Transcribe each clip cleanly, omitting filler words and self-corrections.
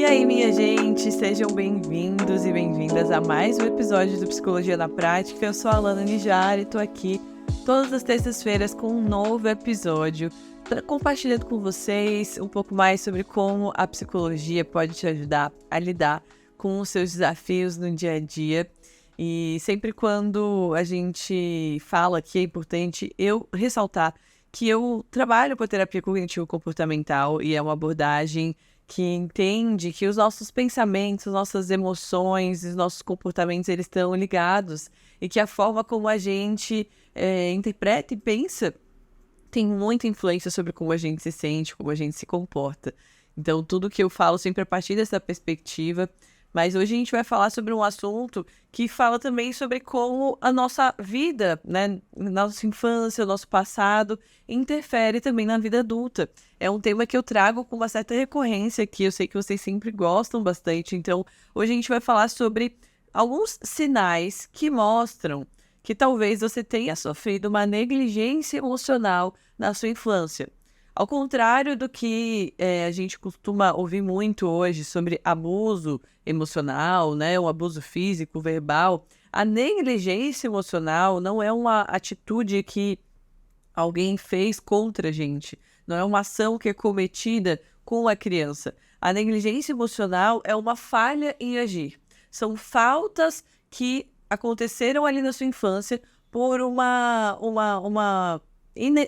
E aí, minha gente, sejam bem-vindos e bem-vindas a mais um episódio do Psicologia na Prática. Eu sou a Alana Nijar e tô aqui todas as terças-feiras com um novo episódio, compartilhando com vocês um pouco mais sobre como a psicologia pode te ajudar a lidar com os seus desafios no dia a dia. E sempre quando a gente fala que é importante eu ressaltar que eu trabalho com a terapia cognitivo-comportamental e é uma abordagem que entende que os nossos pensamentos, nossas emoções, os nossos comportamentos, eles estão ligados e que a forma como a gente interpreta e pensa tem muita influência sobre como a gente se sente, como a gente se comporta. Então, tudo que eu falo sempre a partir dessa perspectiva. Mas hoje a gente vai falar sobre um assunto que fala também sobre como a nossa vida, né, nossa infância, o nosso passado, interfere também na vida adulta. É um tema que eu trago com uma certa recorrência aqui, eu sei que vocês sempre gostam bastante, então hoje a gente vai falar sobre alguns sinais que mostram que talvez você tenha sofrido uma negligência emocional na sua infância. Ao contrário do que a gente costuma ouvir muito hoje sobre abuso emocional, né, o abuso físico, verbal, a negligência emocional não é uma atitude que alguém fez contra a gente, não é uma ação que é cometida com a criança. A negligência emocional é uma falha em agir. São faltas que aconteceram ali na sua infância por uma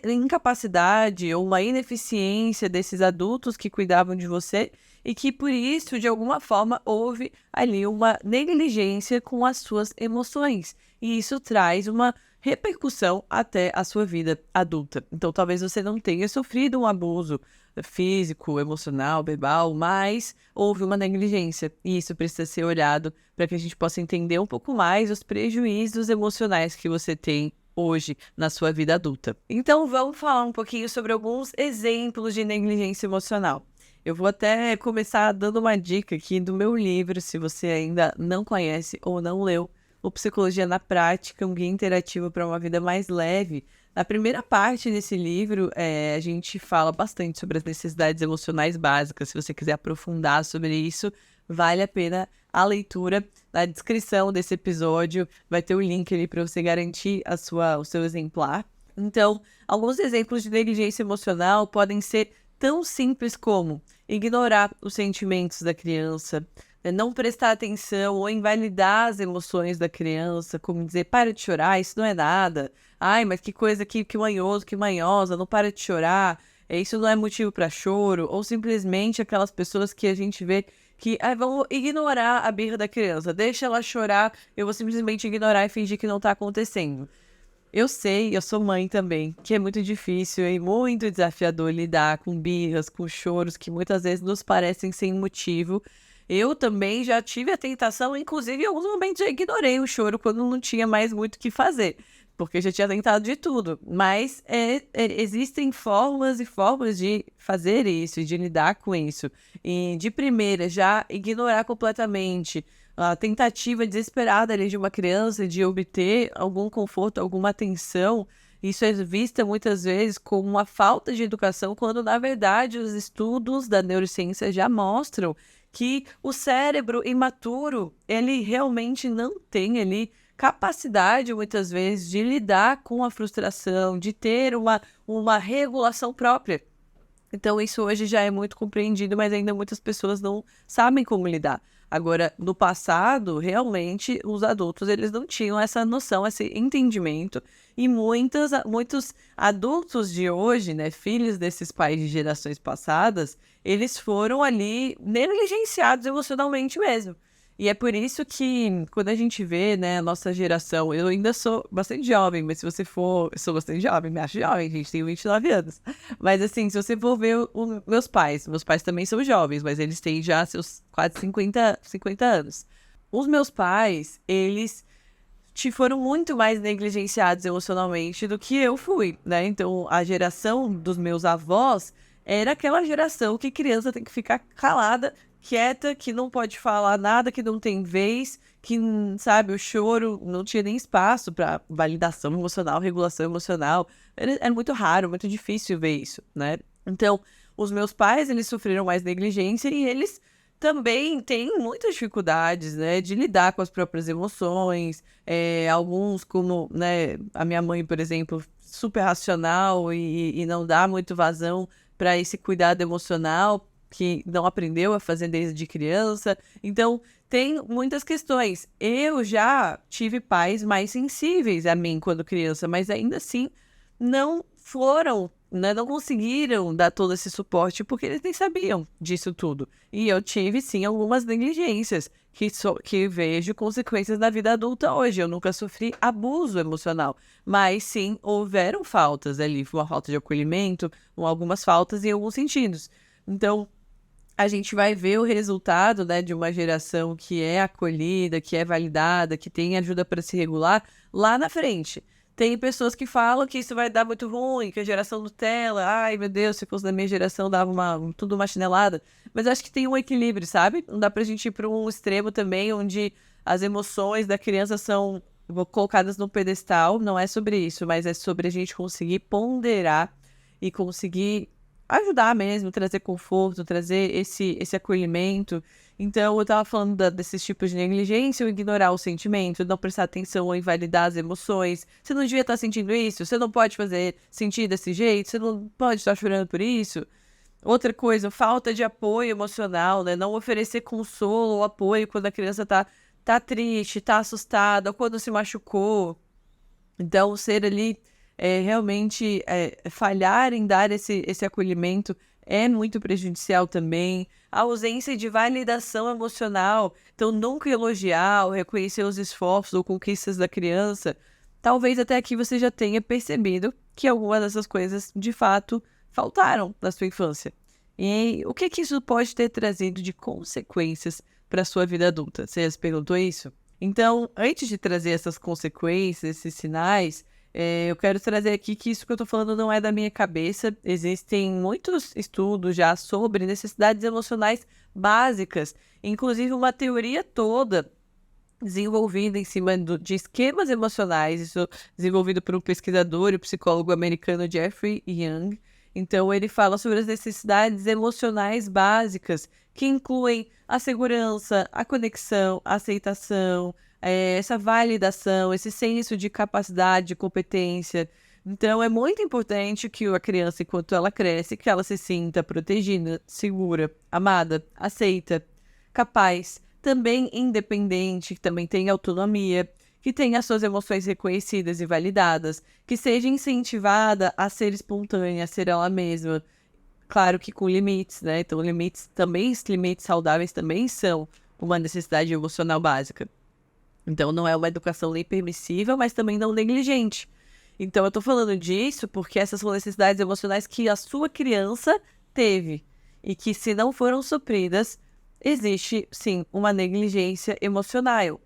incapacidade ou uma ineficiência desses adultos que cuidavam de você e que por isso, de alguma forma, houve ali uma negligência com as suas emoções. E isso traz uma repercussão até a sua vida adulta. Então, talvez você não tenha sofrido um abuso físico, emocional, verbal, mas houve uma negligência. E isso precisa ser olhado para que a gente possa entender um pouco mais os prejuízos emocionais que você tem hoje na sua vida adulta. Então vamos falar um pouquinho sobre alguns exemplos de negligência emocional. Eu vou até começar dando uma dica aqui do meu livro, se você ainda não conhece ou não leu, o Psicologia na Prática, um guia interativo para uma vida mais leve. Na primeira parte desse livro, a gente fala bastante sobre as necessidades emocionais básicas. Se você quiser aprofundar sobre isso, vale a pena a leitura. Na descrição desse episódio vai ter o link ali para você garantir o seu exemplar. Então, alguns exemplos de negligência emocional podem ser tão simples como ignorar os sentimentos da criança, não prestar atenção ou invalidar as emoções da criança, como dizer, para de chorar, isso não é nada. Ai, mas que coisa, que manhoso, que manhosa, não para de chorar, isso não é motivo para choro. Ou simplesmente aquelas pessoas que a gente vê que vão ignorar a birra da criança, deixa ela chorar, eu vou simplesmente ignorar e fingir que não tá acontecendo. Eu sei, eu sou mãe também, que é muito difícil e muito desafiador lidar com birras, com choros que muitas vezes nos parecem sem motivo. Eu também já tive a tentação, inclusive em alguns momentos já ignorei o choro quando não tinha mais muito o que fazer, porque já tinha tentado de tudo. Mas existem formas e formas de fazer isso e de lidar com isso. E de primeira, já ignorar completamente a tentativa desesperada ali de uma criança de obter algum conforto, alguma atenção. Isso é vista muitas vezes como uma falta de educação, quando na verdade os estudos da neurociência já mostram que o cérebro imaturo, ele realmente não tem ali capacidade, muitas vezes, de lidar com a frustração, de ter uma regulação própria. Então, isso hoje já é muito compreendido, mas ainda muitas pessoas não sabem como lidar. Agora, no passado, realmente, os adultos, eles não tinham essa noção, esse entendimento. E muitos adultos de hoje, né, filhos desses pais de gerações passadas, eles foram ali negligenciados emocionalmente mesmo. E é por isso que, quando a gente vê, né, a nossa geração, eu ainda sou bastante jovem, mas se você for, eu sou bastante jovem, me acho jovem, gente, tenho 29 anos. Mas assim, se você for ver meus pais também são jovens, mas eles têm já seus quase 50 anos. Os meus pais, eles foram muito mais negligenciados emocionalmente do que eu fui, né? Então, a geração dos meus avós era aquela geração que criança tem que ficar calada, quieta, que não pode falar nada, que não tem vez, que, sabe, o choro não tinha nem espaço para validação emocional, regulação emocional. Era muito raro, muito difícil ver isso, né? Então, os meus pais, eles sofreram mais negligência e eles também tem muitas dificuldades, né, de lidar com as próprias emoções. Alguns, como, né, a minha mãe, por exemplo, super racional e não dá muito vazão para esse cuidado emocional que não aprendeu a fazer desde criança. Então, tem muitas questões. Eu já tive pais mais sensíveis a mim quando criança, mas ainda assim não foram, né, não conseguiram dar todo esse suporte porque eles nem sabiam disso tudo. E eu tive, sim, algumas negligências que vejo consequências na vida adulta hoje. Eu nunca sofri abuso emocional, mas sim, houveram faltas ali, uma falta de acolhimento, algumas faltas em alguns sentidos. Então, a gente vai ver o resultado, né, de uma geração que é acolhida, que é validada, que tem ajuda para se regular lá na frente. Tem pessoas que falam que isso vai dar muito ruim, que a geração Nutella, ai meu Deus, se fosse da minha geração dava tudo uma chinelada. Mas acho que tem um equilíbrio, sabe? Não dá pra gente ir para um extremo também, onde as emoções da criança são colocadas no pedestal. Não é sobre isso, mas é sobre a gente conseguir ponderar e conseguir ajudar mesmo, trazer conforto, trazer esse acolhimento. Então, eu estava falando desses tipos de negligência, ou ignorar o sentimento, não prestar atenção ou invalidar as emoções. Você não devia estar sentindo isso, você não pode sentir desse jeito, você não pode estar chorando por isso. Outra coisa, falta de apoio emocional, né? Não oferecer consolo ou apoio quando a criança tá triste, tá assustada, ou quando se machucou. Então, ser ali, realmente, falhar em dar esse acolhimento é muito prejudicial também. A ausência de validação emocional, então nunca elogiar ou reconhecer os esforços ou conquistas da criança. Talvez até aqui você já tenha percebido que algumas dessas coisas, de fato, faltaram na sua infância. E o que isso pode ter trazido de consequências para a sua vida adulta? Você já se perguntou isso? Então, antes de trazer essas consequências, esses sinais, eu quero trazer aqui que isso que eu tô falando não é da minha cabeça. Existem muitos estudos já sobre necessidades emocionais básicas, inclusive uma teoria toda desenvolvida em cima de esquemas emocionais, isso desenvolvido por um pesquisador e psicólogo americano Jeffrey Young. Então, ele fala sobre as necessidades emocionais básicas, que incluem a segurança, a conexão, a aceitação, essa validação, esse senso de capacidade, de competência. Então, é muito importante que a criança, enquanto ela cresce, que ela se sinta protegida, segura, amada, aceita, capaz, também independente, que também tenha autonomia, que tenha suas emoções reconhecidas e validadas, que seja incentivada a ser espontânea, a ser ela mesma. Claro que com limites, né? Então, limites saudáveis também são uma necessidade emocional básica. Então, não é uma educação nem permissiva, mas também não negligente. Então, eu tô falando disso porque essas são necessidades emocionais que a sua criança teve e que, se não foram supridas, existe, sim, uma negligência emocional.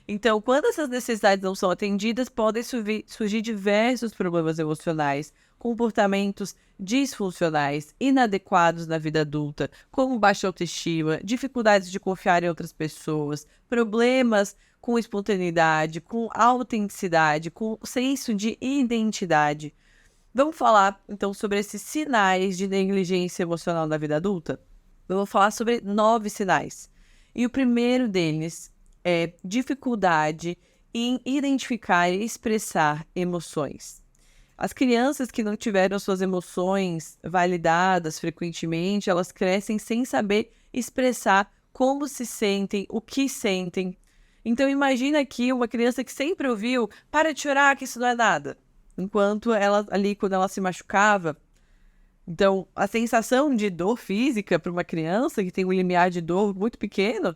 Então, quando essas necessidades não são atendidas, podem surgir diversos problemas emocionais, comportamentos disfuncionais, inadequados na vida adulta, como baixa autoestima, dificuldades de confiar em outras pessoas, problemas com espontaneidade, com autenticidade, com senso de identidade. Vamos falar, então, sobre esses sinais de negligência emocional na vida adulta? Eu vou falar sobre 9 sinais. E o primeiro deles é dificuldade em identificar e expressar emoções. As crianças que não tiveram suas emoções validadas frequentemente, elas crescem sem saber expressar como se sentem, o que sentem. Então, imagina aqui uma criança que sempre ouviu: para de chorar, que isso não é nada. Enquanto ela, ali, quando ela se machucava. Então, a sensação de dor física para uma criança que tem um limiar de dor muito pequeno,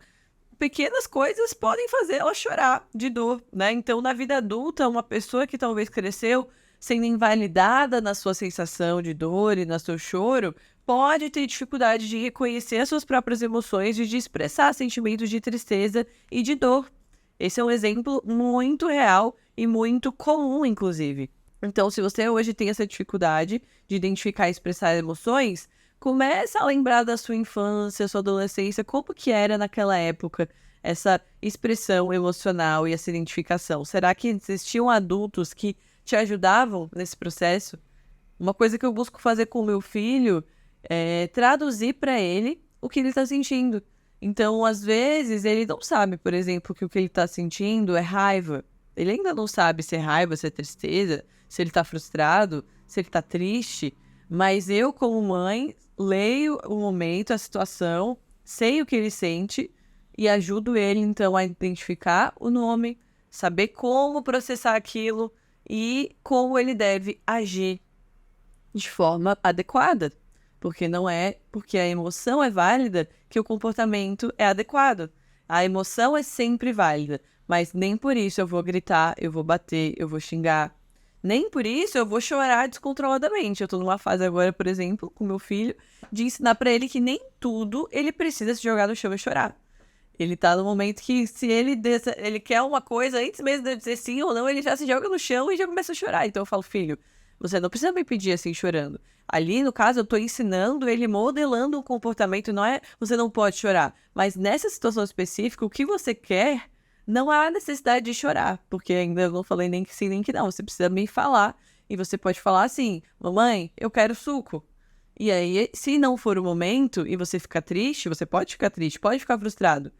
pequenas coisas podem fazer ela chorar de dor, né? Então, na vida adulta, uma pessoa que talvez cresceu sendo invalidada na sua sensação de dor e no seu choro, pode ter dificuldade de reconhecer as suas próprias emoções e de expressar sentimentos de tristeza e de dor. Esse é um exemplo muito real e muito comum, inclusive. Então, se você hoje tem essa dificuldade de identificar e expressar emoções, começa a lembrar da sua infância, sua adolescência, como que era naquela época essa expressão emocional e essa identificação. Será que existiam adultos que te ajudavam nesse processo? Uma coisa que eu busco fazer com o meu filho é traduzir para ele o que ele está sentindo. Então, às vezes, ele não sabe, por exemplo, que o que ele está sentindo é raiva. Ele ainda não sabe se é raiva, se é tristeza, se ele está frustrado, se ele está triste. Mas eu, como mãe, leio o momento, a situação, sei o que ele sente e ajudo ele, então, a identificar o nome, saber como processar aquilo e como ele deve agir de forma adequada. Porque não é porque a emoção é válida que o comportamento é adequado. A emoção é sempre válida, mas nem por isso eu vou gritar, eu vou bater, eu vou xingar. Nem por isso eu vou chorar descontroladamente. Eu tô numa fase agora, por exemplo, com meu filho, de ensinar pra ele que nem tudo ele precisa se jogar no chão e chorar. Ele tá no momento que se ele quer uma coisa, antes mesmo de eu dizer sim ou não, ele já se joga no chão e já começa a chorar. Então eu falo, filho, você não precisa me pedir assim chorando. Ali, no caso, eu tô ensinando ele, modelando um comportamento, não é você não pode chorar. Mas nessa situação específica, o que você quer, não há necessidade de chorar. Porque ainda eu não falei nem que sim, nem que não. Você precisa me falar. E você pode falar assim, mamãe, eu quero suco. E aí, se não for o momento e você ficar triste, você pode ficar triste, pode ficar frustrado.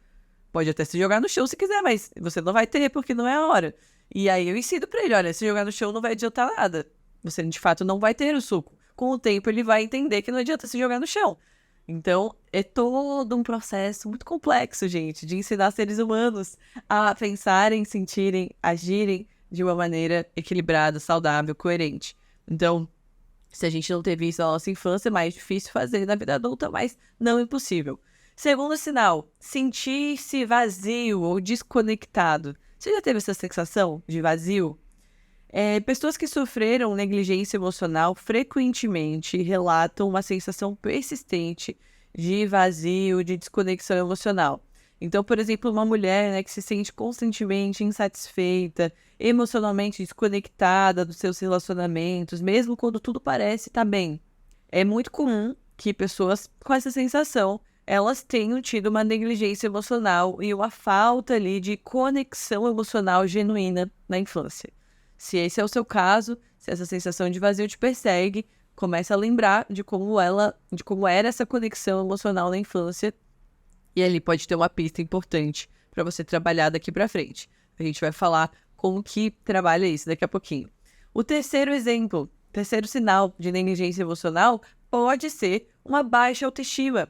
Pode até se jogar no chão se quiser, mas você não vai ter porque não é a hora. E aí eu ensino pra ele, olha, se jogar no chão não vai adiantar nada. Você, de fato, não vai ter o suco. Com o tempo, ele vai entender que não adianta se jogar no chão. Então, é todo um processo muito complexo, gente, de ensinar seres humanos a pensarem, sentirem, agirem de uma maneira equilibrada, saudável, coerente. Então, se a gente não teve isso na nossa infância, é mais difícil fazer na vida adulta, mas não impossível. Segundo sinal, sentir-se vazio ou desconectado. Você já teve essa sensação de vazio? Pessoas que sofreram negligência emocional frequentemente relatam uma sensação persistente de vazio, de desconexão emocional. Então, por exemplo, uma mulher, né, que se sente constantemente insatisfeita, emocionalmente desconectada dos seus relacionamentos, mesmo quando tudo parece estar bem. É muito comum que pessoas com essa sensação elas tenham tido uma negligência emocional e uma falta ali de conexão emocional genuína na infância. Se esse é o seu caso, se essa sensação de vazio te persegue, comece a lembrar de como era essa conexão emocional na infância e ali pode ter uma pista importante para você trabalhar daqui para frente. A gente vai falar como que trabalha isso daqui a pouquinho. O terceiro exemplo, terceiro sinal de negligência emocional pode ser uma baixa autoestima.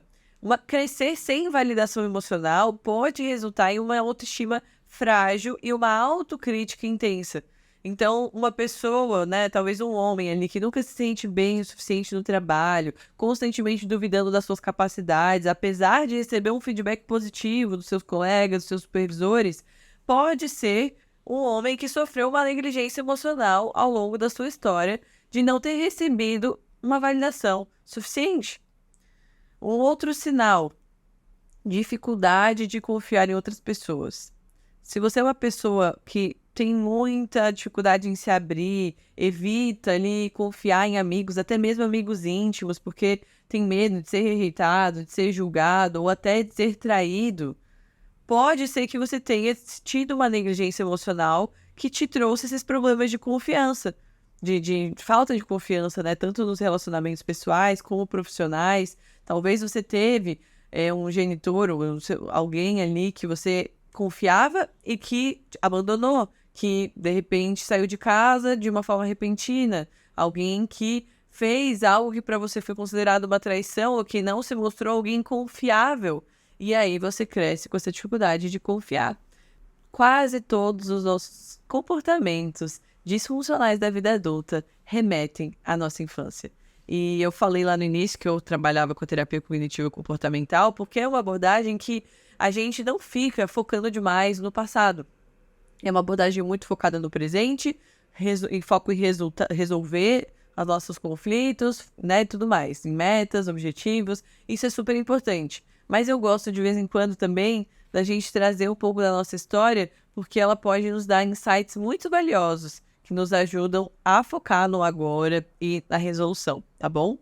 Crescer sem validação emocional pode resultar em uma autoestima frágil e uma autocrítica intensa. Então, uma pessoa, né, talvez um homem ali que nunca se sente bem o suficiente no trabalho, constantemente duvidando das suas capacidades, apesar de receber um feedback positivo dos seus colegas, dos seus supervisores, pode ser um homem que sofreu uma negligência emocional ao longo da sua história de não ter recebido uma validação suficiente. Um outro sinal, dificuldade de confiar em outras pessoas. Se você é uma pessoa que tem muita dificuldade em se abrir, evita ali confiar em amigos, até mesmo amigos íntimos, porque tem medo de ser rejeitado, de ser julgado ou até de ser traído, pode ser que você tenha tido uma negligência emocional que te trouxe esses problemas de confiança, de falta de confiança, né? Tanto nos relacionamentos pessoais como profissionais. Talvez você teve um genitor ou alguém ali que você confiava e que abandonou, que de repente saiu de casa de uma forma repentina, alguém que fez algo que para você foi considerado uma traição ou que não se mostrou alguém confiável. E aí você cresce com essa dificuldade de confiar. Quase todos os nossos comportamentos disfuncionais da vida adulta remetem à nossa infância. E eu falei lá no início que eu trabalhava com a terapia cognitiva comportamental porque é uma abordagem que a gente não fica focando demais no passado. É uma abordagem muito focada no presente, em foco em resolver os nossos conflitos, né, e tudo mais, em metas, objetivos. Isso é super importante. Mas eu gosto de vez em quando também da gente trazer um pouco da nossa história, porque ela pode nos dar insights muito valiosos que nos ajudam a focar no agora e na resolução, tá bom?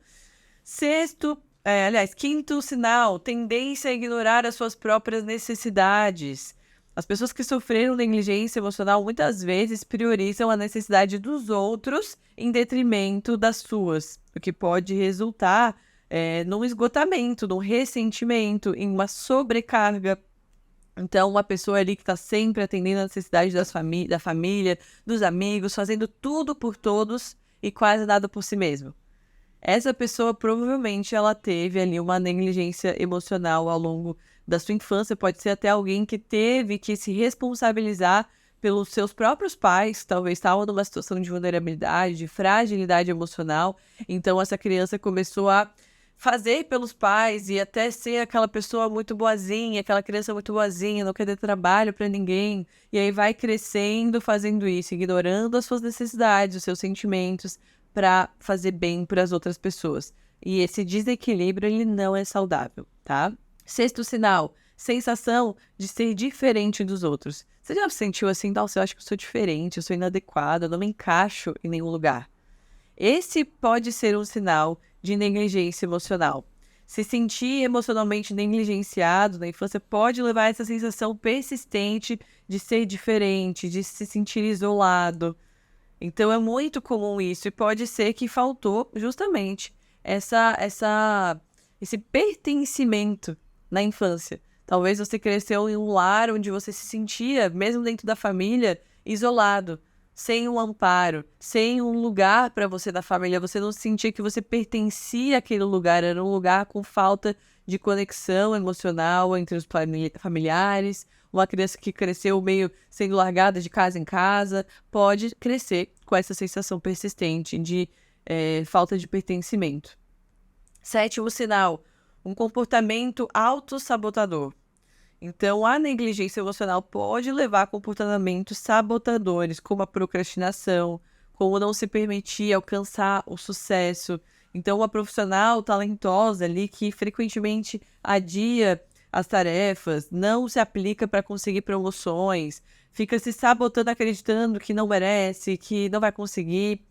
Quinto sinal, tendência a ignorar as suas próprias necessidades. As pessoas que sofreram negligência emocional muitas vezes priorizam a necessidade dos outros em detrimento das suas, o que pode resultar num esgotamento, num ressentimento, em uma sobrecarga. Então, uma pessoa ali que está sempre atendendo às necessidades da família, dos amigos, fazendo tudo por todos e quase nada por si mesmo. Essa pessoa provavelmente ela teve ali uma negligência emocional ao longo da sua infância. Pode ser até alguém que teve que se responsabilizar pelos seus próprios pais, talvez estava numa situação de vulnerabilidade, de fragilidade emocional. Então, essa criança começou a fazer pelos pais e até ser aquela pessoa muito boazinha, aquela criança muito boazinha, não quer dar trabalho para ninguém. E aí vai crescendo fazendo isso, ignorando as suas necessidades, os seus sentimentos, para fazer bem para as outras pessoas. E esse desequilíbrio, ele não é saudável, tá? Sexto sinal, sensação de ser diferente dos outros. Você já se sentiu assim? Nossa, eu acho que eu sou diferente, eu sou inadequada, eu não me encaixo em nenhum lugar. Esse pode ser um sinal de negligência emocional. Se sentir emocionalmente negligenciado na infância pode levar a essa sensação persistente de ser diferente, de se sentir isolado. Então é muito comum isso e pode ser que faltou justamente esse pertencimento na infância. Talvez você cresceu em um lar onde você se sentia, mesmo dentro da família, isolado, sem um amparo, sem um lugar para você da família. Você não sentia que você pertencia àquele lugar, era um lugar com falta de conexão emocional entre os familiares. Uma criança que cresceu meio sendo largada de casa em casa pode crescer com essa sensação persistente de falta de pertencimento. Sétimo sinal, um comportamento autossabotador. Então, a negligência emocional pode levar a comportamentos sabotadores, como a procrastinação, como não se permitir alcançar o sucesso. Então, uma profissional talentosa ali que frequentemente adia as tarefas, não se aplica para conseguir promoções, fica se sabotando, acreditando que não merece, que não vai conseguir.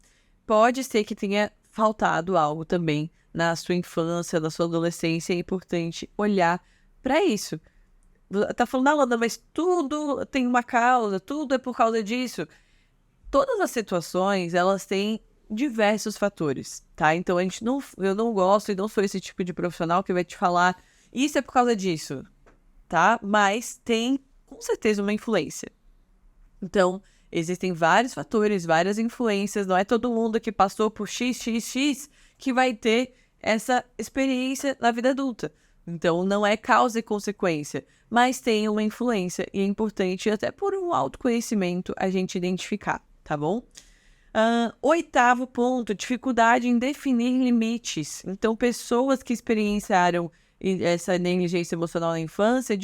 Pode ser que tenha faltado algo também na sua infância, na sua adolescência. É importante olhar para isso. Tá falando, Alana, mas tudo tem uma causa, tudo é por causa disso. Todas as situações, elas têm diversos fatores, tá? Então, eu não gosto e não sou esse tipo de profissional que vai te falar, isso é por causa disso, tá? Mas tem, com certeza, uma influência. Então, existem vários fatores, várias influências, não é todo mundo que passou por XXX que vai ter essa experiência na vida adulta. Então, não é causa e consequência, mas tem uma influência e é importante, até por um autoconhecimento, a gente identificar, tá bom? Oitavo ponto, dificuldade em definir limites. Então, pessoas que experienciaram essa negligência emocional na infância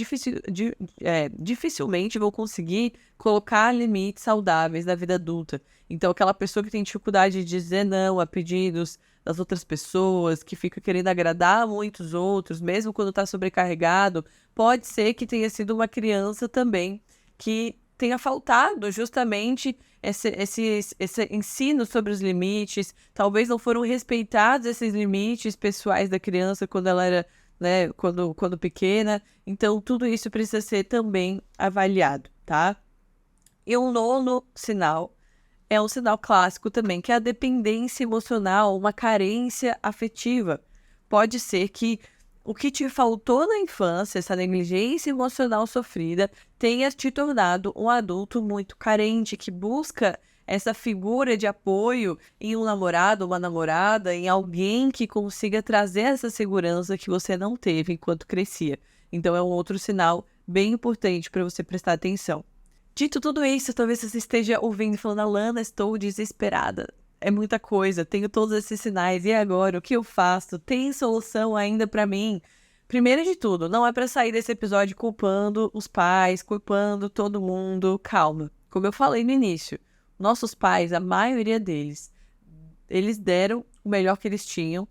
dificilmente vão conseguir colocar limites saudáveis na vida adulta. Então, aquela pessoa que tem dificuldade de dizer não a pedidos das outras pessoas, que fica querendo agradar muitos outros, mesmo quando está sobrecarregado, pode ser que tenha sido uma criança também que tenha faltado justamente esse ensino sobre os limites. Talvez não foram respeitados esses limites pessoais da criança quando ela era, né, quando pequena. Então, tudo isso precisa ser também avaliado, tá? E um nono sinal é um sinal clássico também, que é a dependência emocional, uma carência afetiva. Pode ser que o que te faltou na infância, essa negligência emocional sofrida, tenha te tornado um adulto muito carente, que busca essa figura de apoio em um namorado, uma namorada, em alguém que consiga trazer essa segurança que você não teve enquanto crescia. Então, é um outro sinal bem importante para você prestar atenção. Dito tudo isso, talvez você esteja ouvindo e falando, Alana, estou desesperada. É muita coisa, tenho todos esses sinais, e agora? O que eu faço? Tem solução ainda para mim? Primeiro de tudo, não é para sair desse episódio culpando os pais, culpando todo mundo. Calma. Como eu falei no início, nossos pais, a maioria deles, eles deram o melhor que eles tinham,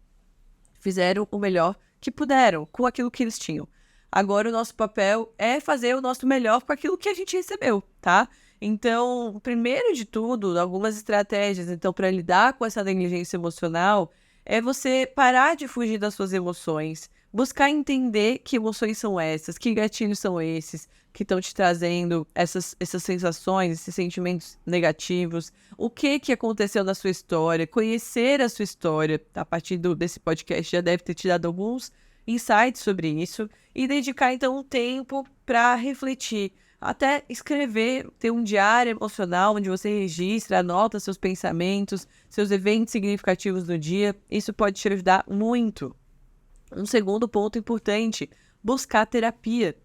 fizeram o melhor que puderam com aquilo que eles tinham. Agora o nosso papel é fazer o nosso melhor com aquilo que a gente recebeu, tá? Então, primeiro de tudo, algumas estratégias, então, para lidar com essa negligência emocional, é você parar de fugir das suas emoções, buscar entender que emoções são essas, que gatilhos são esses que estão te trazendo essas sensações, esses sentimentos negativos, o que aconteceu na sua história, conhecer a sua história. A partir desse podcast já deve ter te dado alguns insights sobre isso e dedicar então um tempo para refletir, até escrever, ter um diário emocional onde você registra, anota seus pensamentos, seus eventos significativos do dia. Isso pode te ajudar muito. Um segundo ponto importante, buscar terapia.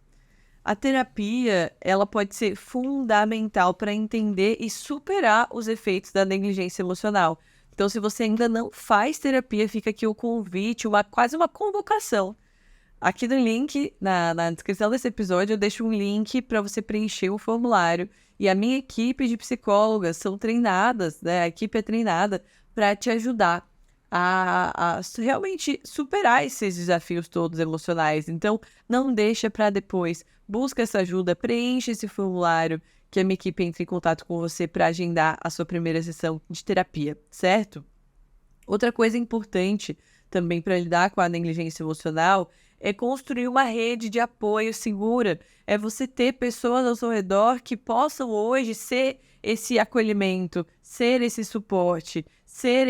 A terapia, ela pode ser fundamental para entender e superar os efeitos da negligência emocional. Então, se você ainda não faz terapia, fica aqui o convite, quase uma convocação. Aqui no link, na descrição desse episódio, eu deixo um link para você preencher o formulário. E a minha equipe de psicólogas são treinadas, né? A equipe é treinada para te ajudar a realmente superar esses desafios todos emocionais. Então, não deixa para depois. Busca essa ajuda, preenche esse formulário, que a minha equipe entre em contato com você para agendar a sua primeira sessão de terapia, certo? Outra coisa importante também para lidar com a negligência emocional é construir uma rede de apoio segura. É você ter pessoas ao seu redor que possam hoje ser esse acolhimento, ser esse suporte, ser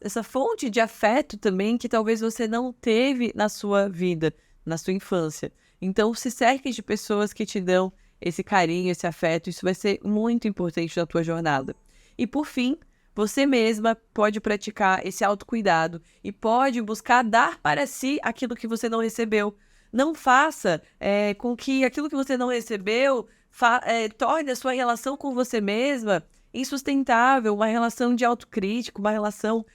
essa fonte de afeto também que talvez você não teve na sua vida, na sua infância. Então, se cerque de pessoas que te dão esse carinho, esse afeto. Isso vai ser muito importante na tua jornada. E, por fim, você mesma pode praticar esse autocuidado e pode buscar dar para si aquilo que você não recebeu. Não faça com que aquilo que você não recebeu torne a sua relação com você mesma insustentável, uma relação de autocrítica, uma relação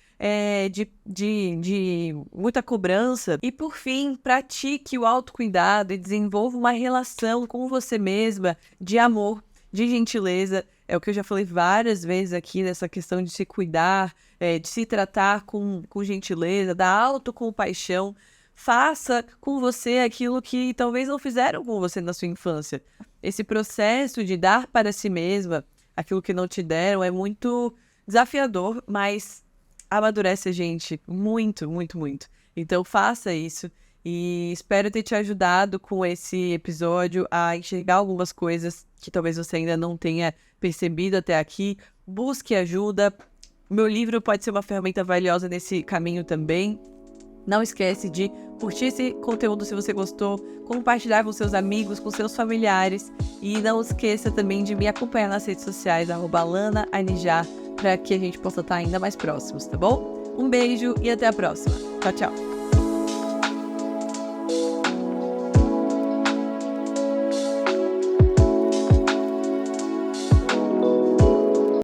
de muita cobrança. E, por fim, pratique o autocuidado e desenvolva uma relação com você mesma de amor, de gentileza. É o que eu já falei várias vezes aqui nessa questão de se cuidar, de se tratar com gentileza, da autocompaixão. Faça com você aquilo que talvez não fizeram com você na sua infância. Esse processo de dar para si mesma aquilo que não te deram é muito desafiador, mas amadurece a gente muito, muito, muito. Então faça isso e espero ter te ajudado com esse episódio a enxergar algumas coisas que talvez você ainda não tenha percebido até aqui. Busque ajuda. Meu livro pode ser uma ferramenta valiosa nesse caminho também. Não esquece de curtir esse conteúdo se você gostou, compartilhar com seus amigos, com seus familiares e não esqueça também de me acompanhar nas redes sociais, @LanaAnijar, para que a gente possa estar ainda mais próximos, tá bom? Um beijo e até a próxima. Tchau, tchau!